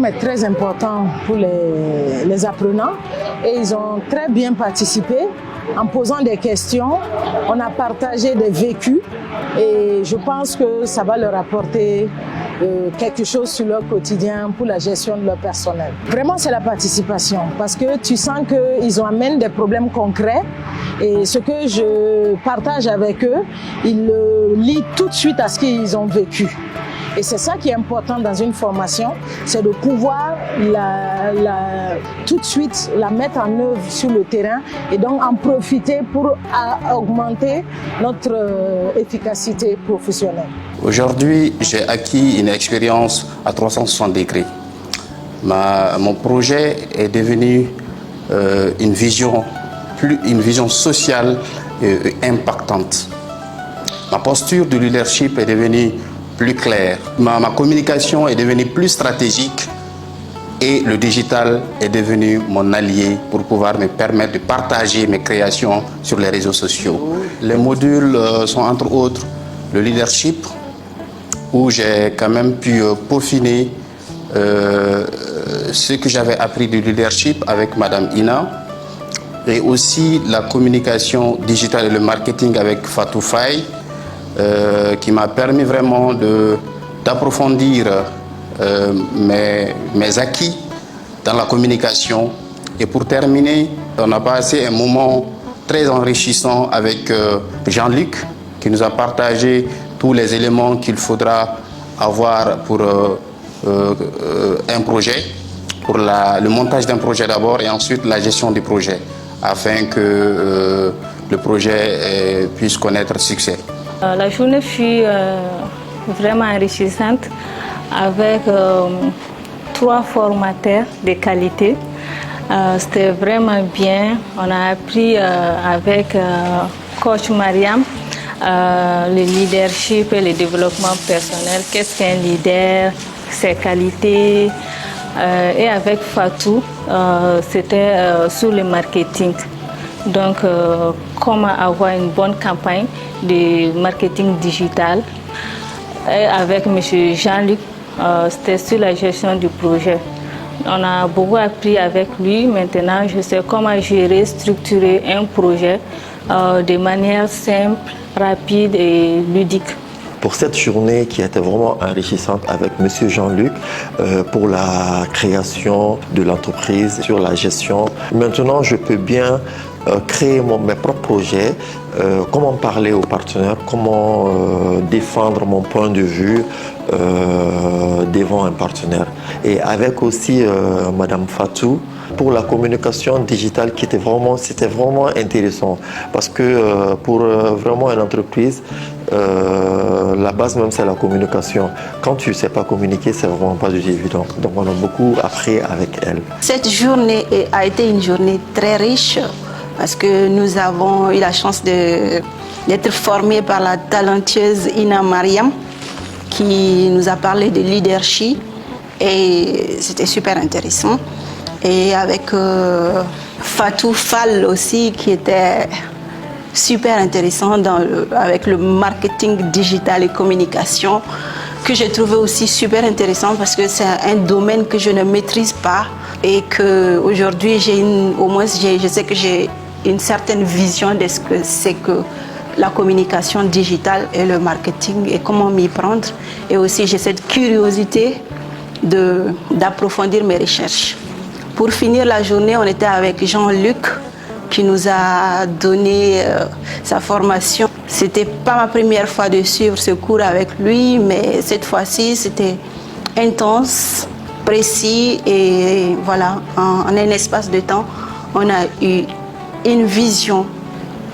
est très important pour les apprenants et ils ont très bien participé en posant des questions. On a partagé des vécus et je pense que ça va leur apporter quelque chose sur leur quotidien pour la gestion de leur personnel. Vraiment, c'est la participation parce que tu sens qu'ils amènent des problèmes concrets et ce que je partage avec eux, ils le lient tout de suite à ce qu'ils ont vécu. Et c'est ça qui est important dans une formation, c'est de pouvoir tout de suite la mettre en œuvre sur le terrain et donc en profiter pour augmenter notre efficacité professionnelle. Aujourd'hui, j'ai acquis une expérience à 360 degrés. Mon projet est devenu une vision sociale et impactante. Ma posture de leadership est devenue plus claire. Ma communication est devenue plus stratégique et le digital est devenu mon allié pour pouvoir me permettre de partager mes créations sur les réseaux sociaux. Les modules sont entre autres le leadership, où j'ai quand même pu peaufiner ce que j'avais appris du leadership avec Madame Ina, et aussi la communication digitale et le marketing avec Fatou Faye, qui m'a permis vraiment d'approfondir mes acquis dans la communication. Et pour terminer, on a passé un moment très enrichissant avec Jean-Luc, qui nous a partagé tous les éléments qu'il faudra avoir pour un projet, pour le montage d'un projet d'abord et ensuite la gestion du projet, afin que le projet puisse connaître succès. La journée fut vraiment enrichissante avec 3 formateurs de qualité. C'était vraiment bien. On a appris avec coach Mariam le leadership et le développement personnel. Qu'est-ce qu'un leader, ses qualités. Et avec Fatou, c'était sur le marketing. Donc, comment avoir une bonne campagne de marketing digital. Et avec M. Jean-Luc, c'était sur la gestion du projet. On a beaucoup appris avec lui. Maintenant, je sais comment gérer, structurer un projet de manière simple, rapide et ludique. Pour cette journée qui était vraiment enrichissante avec M. Jean-Luc pour la création de l'entreprise, sur la gestion. Maintenant, je peux bien créer mes propres projets, comment parler aux partenaires, comment défendre mon point de vue devant un partenaire. Et avec aussi Madame Fatou, pour la communication digitale qui était c'était vraiment intéressant parce que pour vraiment une entreprise, la base même c'est la communication. Quand tu ne sais pas communiquer, c'est vraiment pas du tout évident. Donc on a beaucoup appris avec elle. Cette journée a été une journée très riche parce que nous avons eu la chance d'être formés par la talentueuse Ina Mariam qui nous a parlé de leadership et c'était super intéressant. Et avec Fatou Fall aussi qui était super intéressant avec le marketing digital et communication que j'ai trouvé aussi super intéressant parce que c'est un domaine que je ne maîtrise pas et qu'aujourd'hui je sais que j'ai une certaine vision de ce que c'est que la communication digitale et le marketing et comment m'y prendre. Et aussi j'ai cette curiosité d'approfondir mes recherches. Pour finir la journée, on était avec Jean-Luc qui nous a donné sa formation. C'était pas ma première fois de suivre ce cours avec lui, mais cette fois-ci, c'était intense, précis et voilà, en un espace de temps, on a eu une vision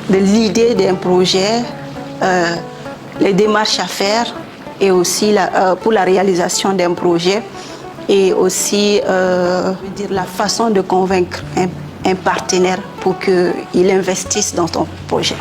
de l'idée d'un projet, les démarches à faire et aussi pour la réalisation d'un projet. Et aussi la façon de convaincre un partenaire pour qu'il investisse dans ton projet.